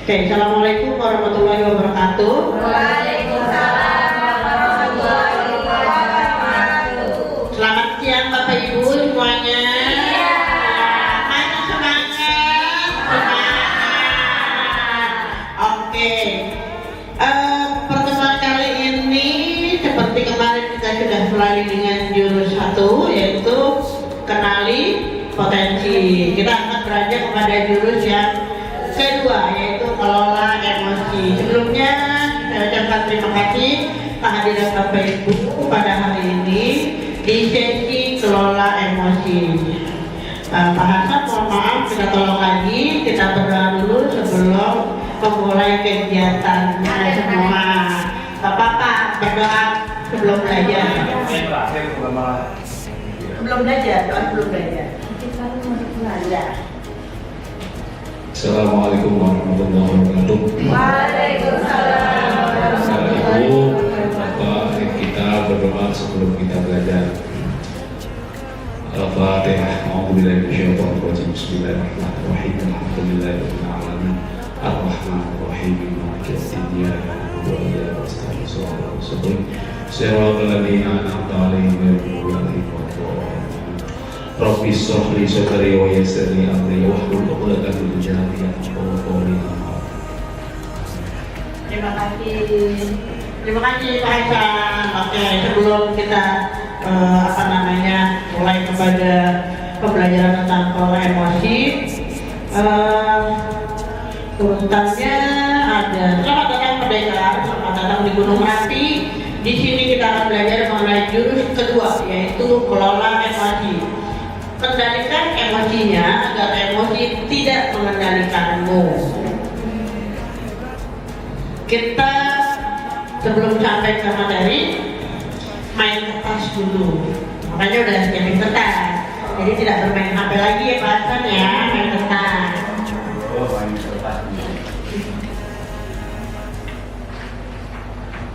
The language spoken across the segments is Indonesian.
Oke, Assalamualaikum warahmatullahi wabarakatuh. Waalaikumsalam warahmatullahi wabarakatuh. Selamat siang Bapak Ibu semuanya. Mana semangat? Oke. Pertemuan kali ini seperti kemarin kita sudah mulai dengan jurus 1, yaitu kenali potensi. Kita akan beranjak kepada jurus yang kedua, yaitu kelola emosi. Sebelumnya saya ucapkan terima kasih kehadiran Bapak Ibu pada hari ini di sesi kelola emosi. Pak Hasan, mohon maaf, kita tolong lagi, kita berdoa dulu sebelum memulai kegiatannya semua. Bapak berdoa sebelum belajar. Sebelum belajar, doa sebelum belajar. Assalamualaikum warahmatullahi wabarakatuh. Waalaikumsalam warahmatullahi Ibu, wabarakatuh. Bapak, kita berdoa sebelum kita belajar. Al-Fatihah. A'udzubillahi minasyaitonir rajim. Bismillahirrahmanirrahim. Alhamdulillahirabbil alamin. Arrahmanirrahim. Maliki yaumiddin. Iyyaka na'budu wa iyyaka nasta'in. Shiratal ladzina an'amta 'alaihim ghairil maghdubi 'alaihim waladdallin. Rabbi shrah li sadri wa yassir li amri wahlul 'uqdatam min lisani yafqahu qawli. Terima kasih Pak Hasan. Oke, sebelum kita mulai kepada pembelajaran tentang kelola emosi, urutannya ada. Selamat datang pendekar, selamat datang di Gunung Merapi. Di sini kita akan belajar mengenai jurus kedua, yaitu kelola emosi. Kendalikan emosinya agar emosi tidak mengendalikanmu. Kita sebelum sampai ke materi, main kertas dulu. Makanya udah siapin kertas. Jadi tidak bermain HP lagi ya Pak Hasan ya, main kertas.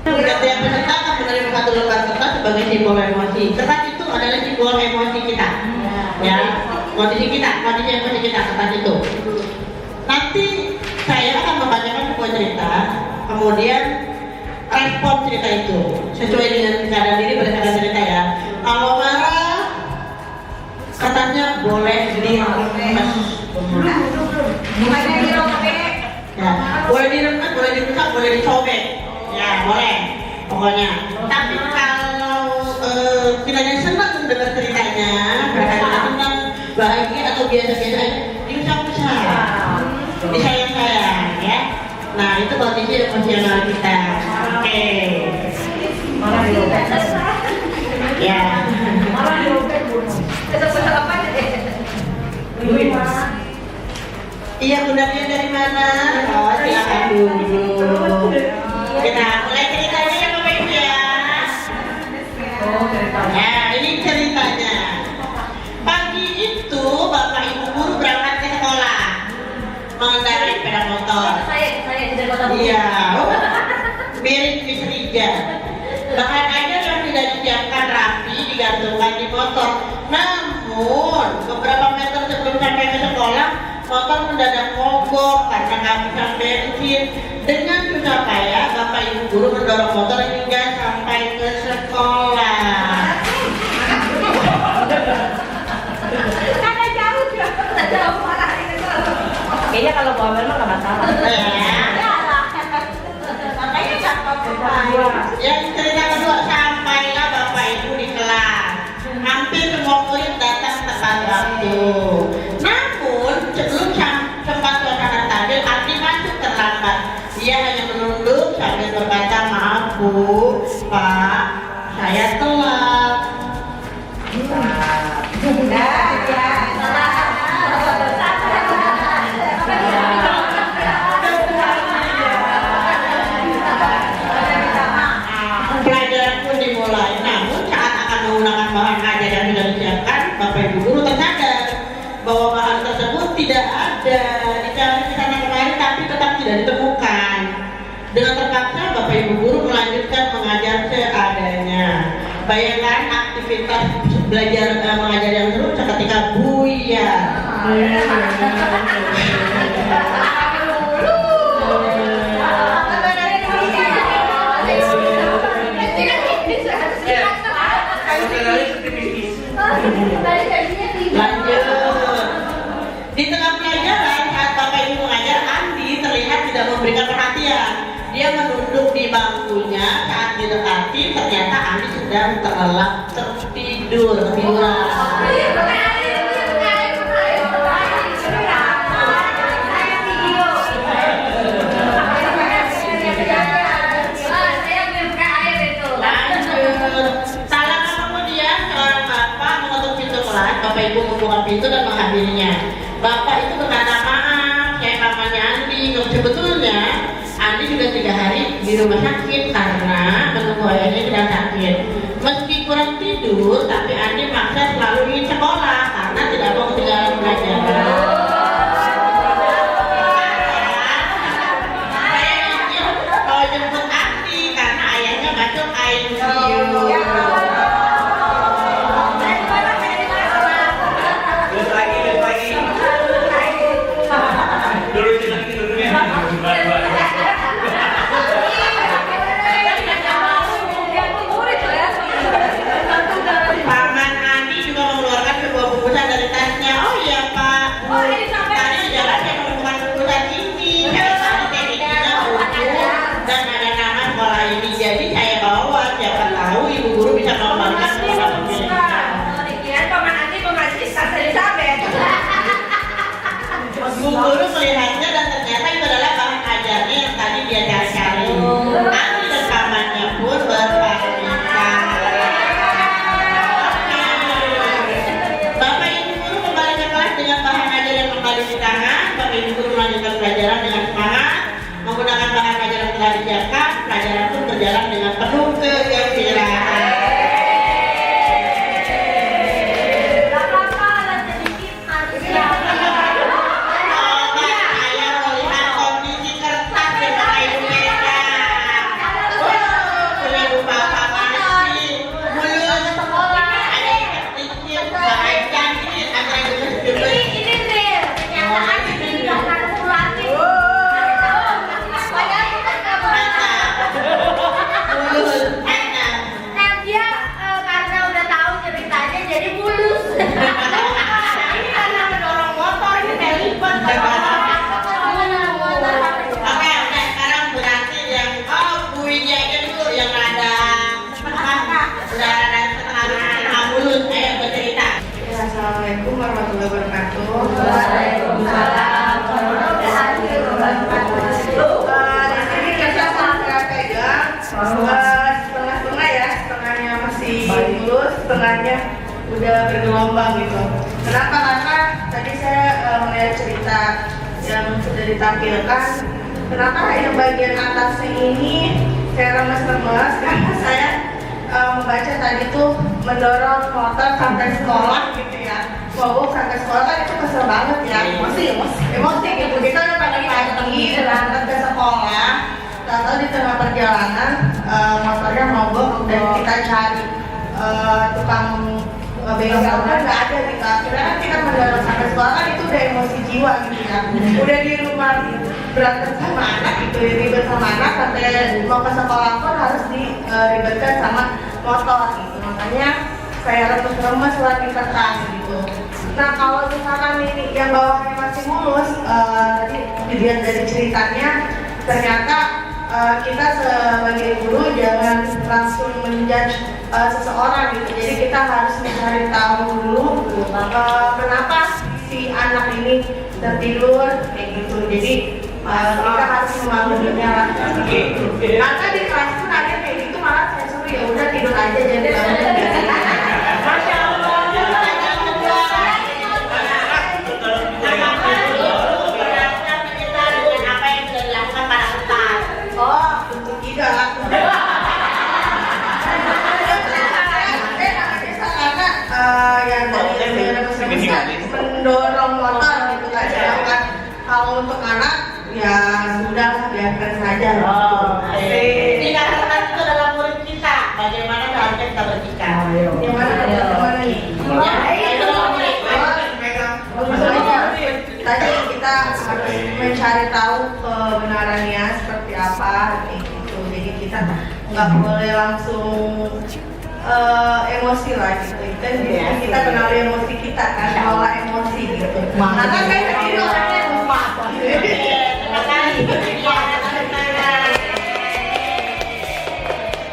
Setiap peserta akan menerima satu lembar kertas sebagai simbol emosi. Kertas itu adalah simbol emosi kita. Ya, kondisi emosi kita kertas itu. Nanti saya akan membacakan sebuah cerita, kemudian respon cerita itu sesuai dengan keadaan diri berdasarkan cerita ya. Kalau marah, kertasnya boleh diremes. Ya, boleh diremes, boleh dirusak, boleh disobek. Ya, boleh. Pokoknya. Tapi kalau kiranya senang dengar ceritanya, senang, bahagia atau biasa-biasa aja, diusap-usap, disayang-sayang ya. Nah, itu kondisi emosional kita. Oke. Ya. Iya, Bundanya dari mana? Oh, silakan dulu. Kita mulai ceritanya ya Bapak Ibu ya. Nah, ini ceritanya. Pagi itu Bapak Ibu guru berangkat ke sekolah mengendarai sepeda motor. Iya, mirip bis Riga. Bahan aja yang tidak disiapkan rapi digantungkan di motor. Namun beberapa meter sebelum sampai ke sekolah, motor mendadak mogok karena kehabisan bensin. Dengan susah payah, Bapak Ibu guru mendorong motor hingga sampai ke sekolah. Karena jauh marah ini. Kayaknya kalau bawa mobil nggak masalah. Makanya nggak apa-apa. Yang cerita kedua, sampailah Bapak Ibu di kelas. Hampir semua murid datang tepat waktu. Namun sebelum sempat suasana stabil, Ardi masuk terlambat. Dia hanya menunduk sambil berkata, "Maaf Bu, Pak, saya telat." Pelajaran pun dimulai. Namun saat akan menggunakan bahan ajar yang sudah disiapkan, Bapak Ibu guru tersadar bahwa bahan tersebut tidak ada, dicari di sana kemari tapi tetap tidak ditemukan. Dengan terpaksa Bapak Ibu guru melanjutkan mengajar seadanya. Bayangkan aktivitas belajar mengajar yang seru seketika buyar. Lanjut. Di tengah pelajaran saat Bapak Ibu mengajar, Andi terlihat tidak memberikan perhatian. Dia menunduk di bangkunya. Saat didekati, ternyata Andi sedang terlelap tertidur. Bapak Ibu membuka pintu dan menghampirinya. Bapak itu berkata, maaf, saya pamannya Andi. Sebetulnya Andi sudah 3 hari di rumah sakit karena menunggu ayahnya sedang sakit. Meski kurang tidur, tapi Andi maksa selalu ingin sekolah karena tidak mau ketinggalan belajar. Saya ingin mau jemput Andi karena ayahnya masuk ICU. Jadi saya bawa, siapa tahu ibu guru bisa mengembalikan sekolah pemiliknya. Dikirain paman Andi mengaji Tante Elizabeth. Bu guru melihatnya dan ternyata itu adalah bahan ajarnya yang tadi dia cari-cari. Andi dan pamannya pun berpamitan. Bapak ibu guru kembali ke kelas dengan bahan ajar yang kembali di tangan. Bapak ibu guru melanjutkan pelajaran dengan semangat. Menggunakan bahan ajar yang telah disiapkan, pelajaran pun berjalan dengan penuh kegembiraan. Assalamualaikum warahmatullahi wabarakatuh. Waalaikumsalam warahmatullahi wabarakatuh. Di sini kita saya pegang setengah-setengah ya, setengahnya masih mulus, setengahnya udah bergelombang gitu. Kenapa? Karena tadi saya melihat cerita yang sudah ditampilkan. Kenapa yang bagian atasnya ini saya remes-remes? Karena saya membaca tadi tuh mendorong motor sampai sekolah gitu ya. Mau sampai sekolah kan itu kesel banget ya. Emosi gitu. Kita udah pagi-pagi berangkat ke sekolah, tahu di tengah perjalanan motornya mogok dan kita cari tukang bengkelnya nggak ada gitu. Akhirnya kan kita mendorong sampai sekolah kan itu udah emosi jiwa gitu ya. Udah di rumah berangkat sama anak gitu, ribet sama anak sampai mau ke sekolah pun harus diribetkan sama motor gitu. Makanya saya remes-remes lagi keras gitu. Nah kalau misalkan ini yang bawahnya masih mulus, tadi dilihat dari ceritanya, ternyata kita sebagai guru jangan langsung menjudge seseorang gitu. Jadi kita harus mencari tahu dulu kenapa si anak ini tertidur kayak gitu. Jadi kita harus memahaminya lah. Karena di kelas pun ada kayak gitu, malah saya suruh ya udah tidur aja jadi Masya Allah. Mendorong motor gitu kan, sedangkan kalau untuk anak ya sudah biarkan saja. Tingkat kertas itu adalah murid kita. Bagaimana seharusnya kita bersikap? Gimana nih? Tadi kita harus mencari tahu kebenarannya seperti apa kayak gitu. Jadi kita nggak boleh langsung emosi lah gitu. Dan kita kenal emosi kita kan, mengelola emosi gitu. Karena saya sendiri orangnya lupa. Terima kasih.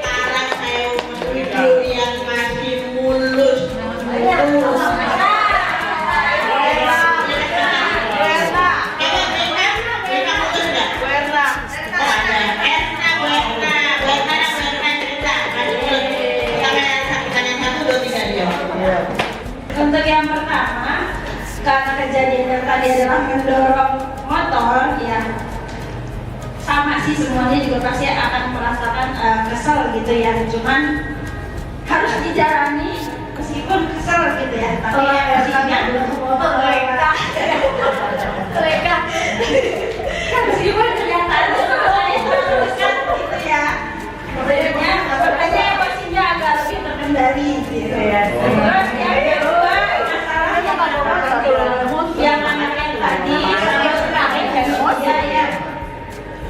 Sekarang saya menuju yang masih mulus. Untuk yang pertama, karena kejadian yang tadi adalah mendorong motor, ya sama sih semuanya juga pasti akan merasakan kesel gitu ya. Cuman harus dijalani meskipun kesel gitu ya. Tapi pastinya mereka meskipun kenyataannya semuanya teruskan gitu ya. Makanya pastinya agak lebih terkendali gitu ya. Terus yang kedua, masalahnya pada motor yang anak yang tadi sama sekali ya.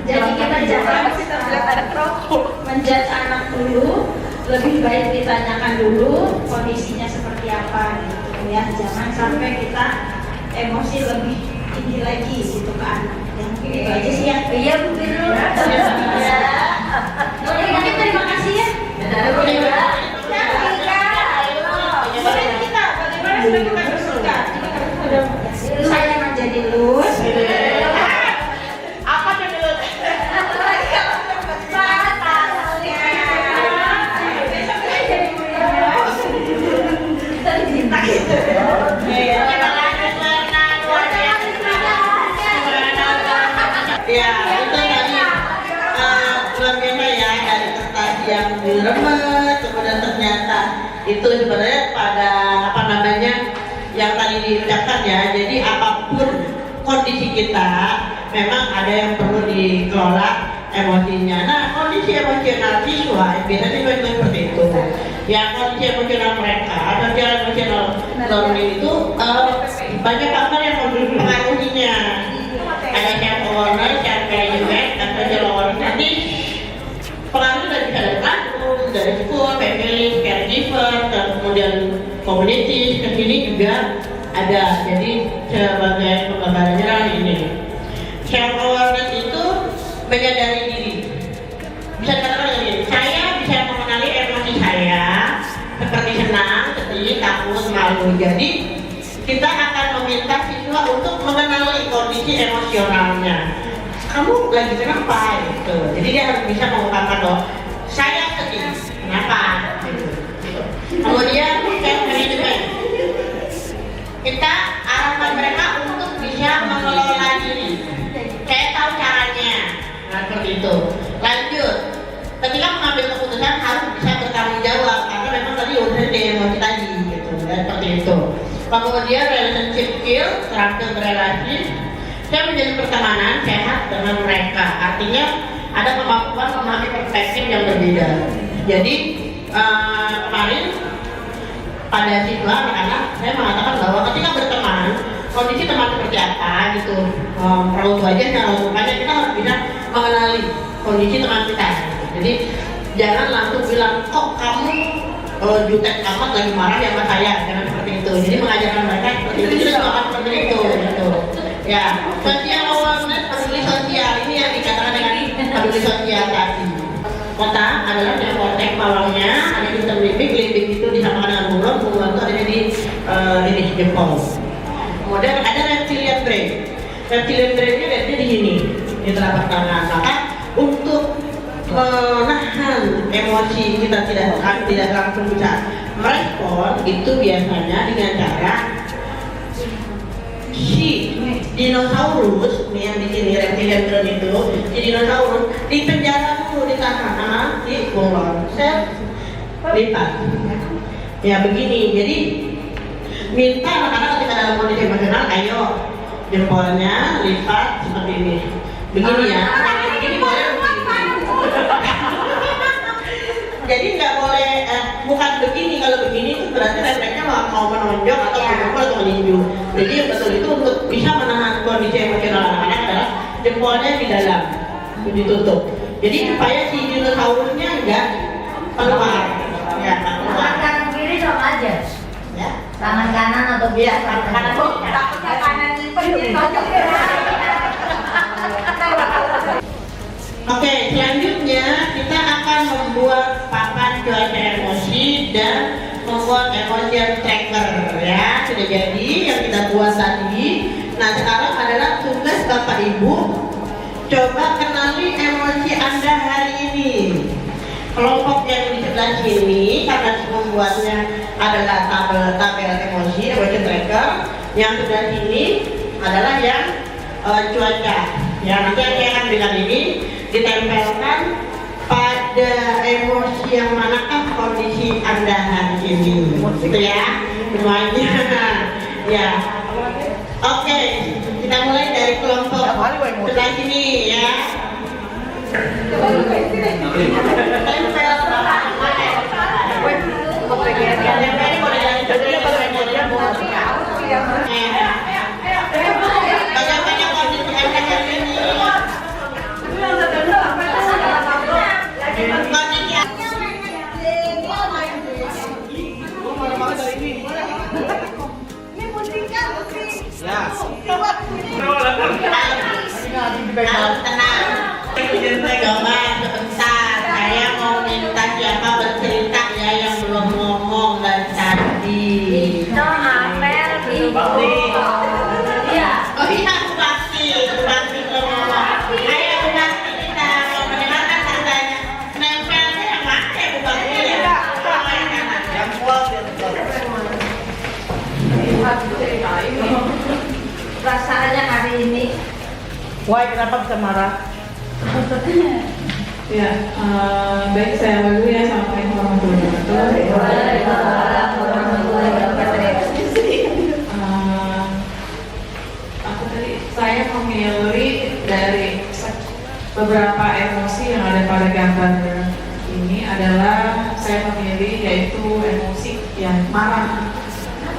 Jadi kita jangan menjudge anak dulu, lebih baik ditanyakan dulu kondisinya seperti apa gitu ya. Jangan sampai kita emosi lebih tinggi lagi gitu ke anak. Yang itu aja sih ya. Iya Bu Biru. Oke, terima kasih ya. Kita bagaimana sudah kita bersuka. Saya menjadi lulus. Apa yang dulu? Ya, itu tadi luar biasa ya, dari kertas yang diremet, kemudian ternyata itu sebenarnya pada apa namanya yang tadi diucapkan ya. Jadi apapun kondisi kita, memang ada yang perlu dikelola emosinya. Nah, kondisi emosional siswa biasanya juga seperti itu. Ya, kondisi emosional mereka atau jalan emosional learning itu banyak faktor yang mempengaruhinya. Ada self awareness, self management, atau self awareness. Nanti pengaruh dari bisa dari school, family, caregiver, dan kemudian community, ke sini juga ada. Jadi sebagai penggambarannya lah ini. Self awareness itu menyadari diri. Bisa dikatakan begini, saya bisa mengenali emosi saya seperti senang, sedih, takut, malu. Jadi kita akan meminta siswa untuk mengenali kondisi emosionalnya. Kamu lagi kenapa? Gitu. Jadi dia harus bisa mengungkapkan loh, saya sedih, kenapa? Gitu. Kemudian self management. Kita arahkan mereka untuk bisa mengelola diri. Saya tahu caranya. Nah, seperti itu. Lanjut. Ketika mengambil keputusan harus bisa bertanggung jawab karena memang tadi udah di emosi tadi gitu. Dan seperti itu. Kemudian relationship skill, terakhir berrelasi. Saya menjadi pertemanan sehat dengan mereka. Artinya ada kemampuan memahami perspektif yang berbeda. Jadi kemarin pada siswa anak-anak saya mengatakan bahwa ketika berteman, kondisi teman seperti apa gitu. Perlu aja makanya kita harus bisa mengenali kondisi teman kita. Jadi jangan langsung bilang kok kamu jutek amat lagi marah ya sama saya, jangan seperti itu. Jadi mengajarkan mereka seperti itu, kita juga akan seperti itu gitu. Ya, sosial awareness, peduli sosial ini yang dikatakan dengan peduli sosial tadi. Kota adalah yang konteks bawahnya, ada di limbing itu disamakan dengan bunglon itu ada di jempol. Kemudian ada reptilian brain. Reptilian brainnya ada di sini, di telapak tangan. Maka untuk menahan emosi kita tidak langsung bisa merespon itu biasanya dengan cara si dinosaurus yang di sini reptilian brain itu, si dinosaurus di penjara dulu, ditahan sama di bunglon, set lipat. Ya begini, jadi minta anak-anak ketika dalam kondisi emosional, ayo jempolnya lipat seperti ini. Begini ya. Begini boleh. Jadi nggak boleh, bukan begini. Kalau begini itu berarti refleksnya mau menonjok atau menjempol atau meninju. Jadi yang betul itu untuk bisa menahan kondisi emosional anak-anak adalah jempolnya di dalam, ditutup. Jadi supaya si dinosaurusnya enggak keluar. Ya, biasa. Takutnya kanan lipat jadi cocok. Oke, selanjutnya kita akan membuat papan cuaca emosi dan membuat emotion tracker ya. Sudah jadi yang kita buat tadi. Nah, sekarang adalah tugas Bapak Ibu. Coba kenali emosi Anda hari ini. Kelompok yang di sebelah sini karena membuatnya adalah tabel emosi emotion tracker. Yang sebelah sini adalah yang cuaca. Ya, nanti yang akan dengan ini ditempelkan pada emosi yang manakah kondisi Anda hari ini. Gitu ya, semuanya. Ya. Oke, kita mulai dari kelompok sebelah sini ya. Bagaimana kondisi Anda hari ini? Tenang. Coba sebentar, saya mau minta siapa bercerita ya yang belum ngomong dari tadi. Iya. Oh iya, Bu Bakti belum ngomong. Ayo Bu Bakti, kita mau mendengarkan ceritanya. Nempelnya yang mana ya Bu Bakti ya? Yang kuat ya. Perasaannya hari ini. Why kenapa bisa marah? Ya, baik saya awal dulu ya. Assalamualaikum warahmatullahi wabarakatuh. Aku tadi saya memilih dari beberapa emosi yang ada pada gambar ini adalah saya memilih yaitu emosi yang marah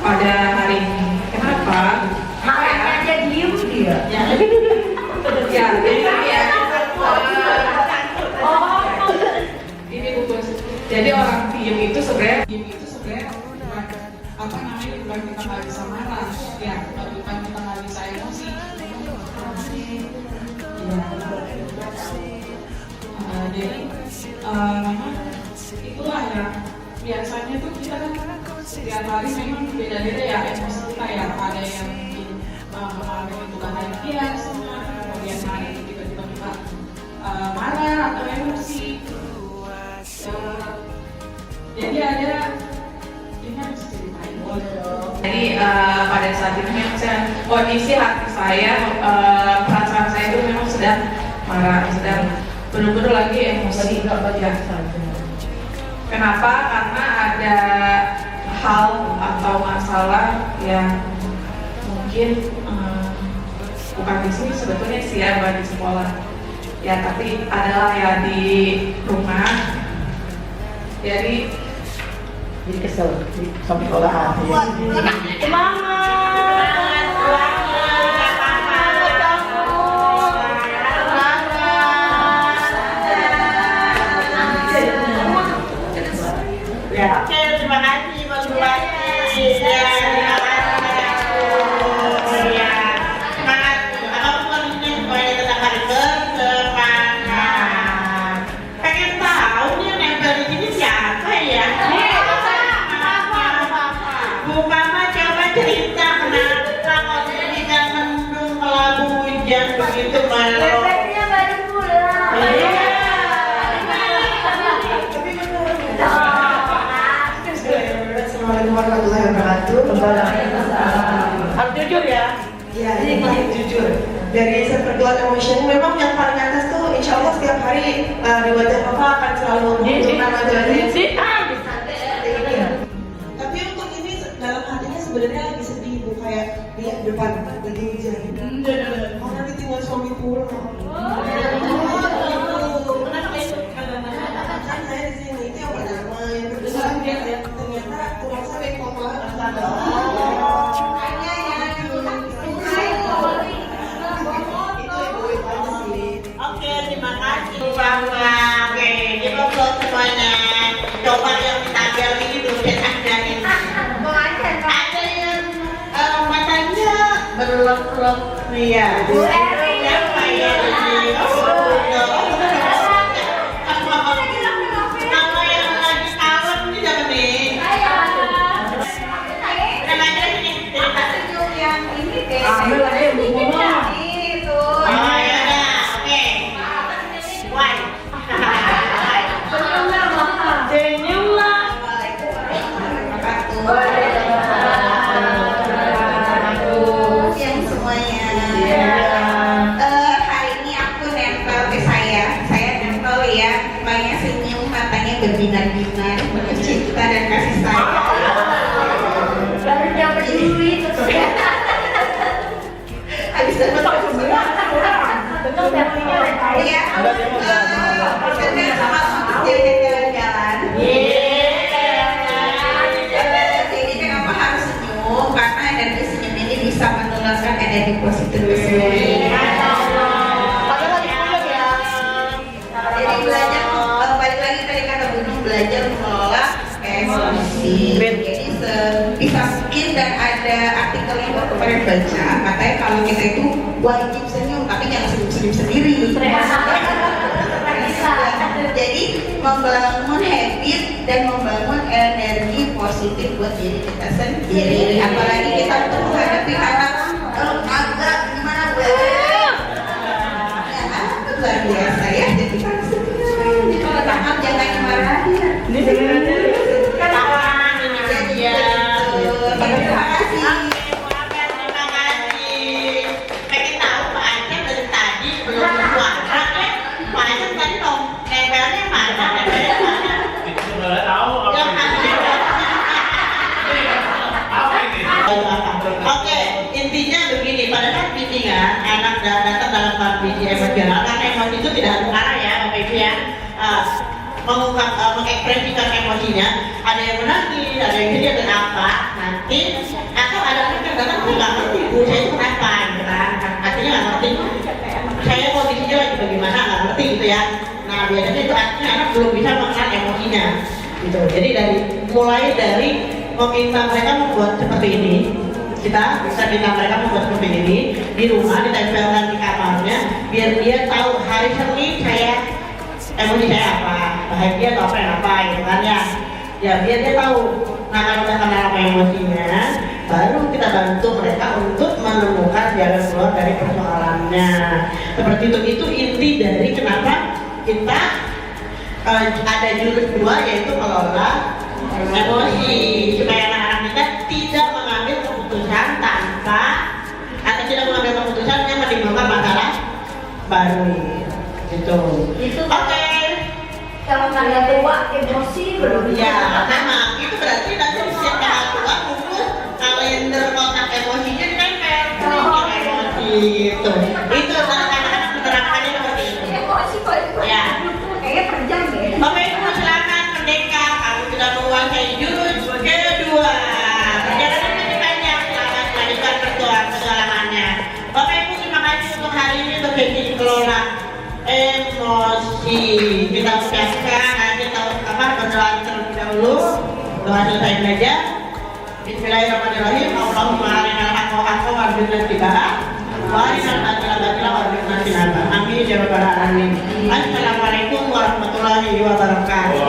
pada hari ini. Kenapa? Makanya aja diem dia. Ya, jadi ya. Ini bukan. Jadi orang diem itu sebenarnya bukan apa namanya, bukan kita nggak bisa marah, ya, bukan kita nggak bisa emosi. Ya. Jadi memang itulah ya. Biasanya tuh kita kan setiap hari memang beda-beda ya emosi kita ya. Ada yang kemarin itu bahagia semua, kemudian hari itu tiba-tiba kita marah atau emosi. Jadi ada ini harus ceritain. Jadi pada saat itu memang kondisi hati saya, perasaan saya itu memang sedang marah, sedang benar-benar lagi emosi. Kenapa? Karena ada hal atau masalah yang mungkin bukan di sini sebetulnya sih ya, bukan di sekolah ya, tapi adalah ya di rumah. Jadi kesel sampai sekolah. Ya, oke, terima kasih Mas Bupati. Ya, terima kasih. Ya, semangat. Apapun ini semuanya tetap harus bersemangat. Pengen tahu nih yang nempel di sini siapa ya? Bu Mama coba cerita kenapa kondisinya mendung kelabu hujan begitu malam. Bebeknya baru pulang. Assalamualaikum warahmatullahi wabarakatuh. Harus jujur ya. Ya, ini jujur. Dari seperguruan emotion, memang yang paling atas tuh insya Allah setiap hari di wajah Papa akan selalu menunjukkan wajahnya. Tapi untuk ini dalam hatinya sebenarnya lagi sedih, Bu, kayak lihat depan lagi hujan. Oh, nanti tinggal suami pulang. Kan saya di sini itu yang pertama, yang kedua ternyata kurang sering papa. Oke, terima kasih Bu Mama. Oke, ini untuk semuanya. Coba yang tabel ini tulis Anda ini. Ada yang vlog-vlog Iya. Bu Eri. Siapa ya ini? Nama yang lagi kalem ini siapa nih? Senyum yang ini deh. Ambil lagi, Bu Mama. Itu. Oh ya udah, oke. Why? Senyumnya mahal. Senyumlah. Yang semuanya. Iya. Hari ini aku nempel ke saya nempel ya, banyak senyum, matanya berbinar-binar, penuh cinta dan kasih sayang. Baru dapat duit, habis dapat betul dapetnya ya. Pesannya sama jadi jalan-jalan. Jadi kenapa harus senyum? Karena energi senyum ini bisa menularkan energi positif ke semuanya. Jadi belajar, balik lagi tadi kata Gunung, belajar mengelola emosi. Jadi sebisa mungkin, dan ada artikel yang baru kemarin baca, katanya kalau kita itu wajib senyum, tapi jangan senyum-senyum sendiri. Jadi membangun habit dan membangun energi positif buat diri kita sendiri. Apalagi kita untuk menghadapi anak agak gimana gue? Ya, luar biasa ya. Jadi harus senyum. Kalau tangan jangan dimarahin. Ini sebenarnya kawan ini dia. Terima kasih. Terima kasih. Pengen tahu Pak Aceh dari tadi belum suara ya. Pak Aceh tadi dong nempelnya mana? Nempelnya mana? Sebenarnya tahu Yang ada. apa ini? Oke, intinya begini, pada saat bimbingan anak datang dalam kondisi emosional, karena emosi itu tidak harus marah ya, Bapak Ibu ya. Mengekspresikan emosinya, ada yang menangis, ada yang jadi ada apa, nanti atau ada anak yang datang saya nggak ngerti, Bu saya itu kenapa, gitu kan? Artinya nggak ngerti, saya kondisinya lagi bagaimana nggak ngerti gitu ya. Nah biasanya itu artinya anak belum bisa mengenal emosinya, gitu. Jadi mulai dari meminta mereka membuat seperti ini, kita bisa minta mereka membuat seperti ini di rumah, ditempelkan di kamarnya, biar dia tahu hari Senin saya emosi saya apa, bahagia atau apa gitu kan ya. Ya biar dia tahu. Nah kalau udah kenal apa emosinya, baru kita bantu mereka untuk menemukan jalan keluar dari persoalannya. Seperti itu inti dari kenapa kita ada jurus 2, yaitu mengelola emosi, supaya anak-anak kita tidak mengambil keputusan tanpa atau tidak mengambil keputusan yang menimbulkan masalah baru gitu. Oke. Kalau tanggal tua emosi belum. Ya, memang itu berarti nanti di setiap tanggal tua buku kalender kotak emosinya ditempel. Emosi gitu. Itu anak-anak menerapkannya seperti itu. Emosi kok itu. Ya. Kayaknya per jam deh. Bapak Ibu silakan merdeka, kamu sudah menguasai jurus kedua. Perjalanan masih panjang, selamat melanjutkan petualangannya. Bapak Ibu terima kasih untuk hari ini untuk sesi kelola emosi. Kita ucapkan, nanti kita berdoa terlebih dahulu. Doa selesai belajar. Bismillahirrahmanirrahim. Allahumma arinal haqqa haqqan warzuqna ittiba'ah. Wa arinal batila batila warzuqna ijtinabah. Amin ya rabbal alamin. Assalamualaikum warahmatullahi wabarakatuh.